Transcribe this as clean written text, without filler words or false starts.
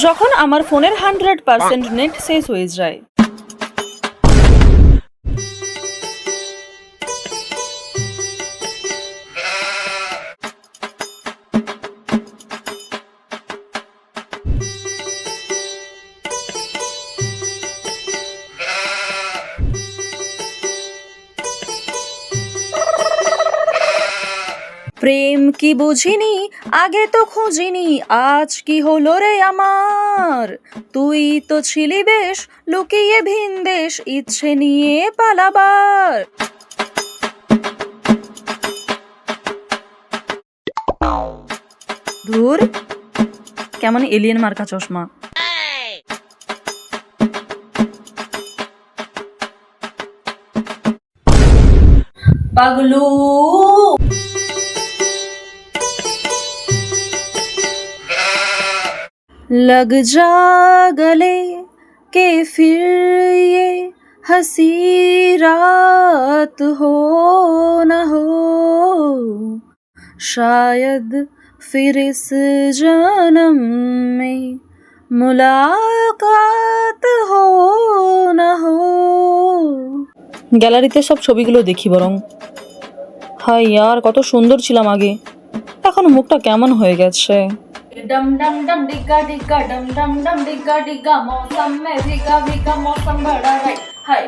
যখন আমার ফোনের 100% নেট শেষ হয়ে যায়। প্রেম কি বুঝিনি, আগে তো খুঁজিনি, আজ কি হলো রে আমার। তুই তো ছিলি বেশ, লুকিয়ে ভিনদেশ, ইচ্ছে নিয়ে পালাবার। ধুর, কেমন এলিয়েন মার্কা চশমা। পাগলু, लग जा गले के फिर ये हंसी रात हो न हो, शायद फिर इस जन्म में मुलाकात हो न हो। গ্যালারিতে সব ছবিগুলো দেখি বরং। হাই यार, কত সুন্দর ছিলাম আগে, এখন মুখটা কেমন হয়ে গেছে। डम डम डम डिग्गा डिग्गा डम डम डम डिग्गा डिग्गा, मौसम में भीगा भीगा मौसम बड़ा राइट हाय।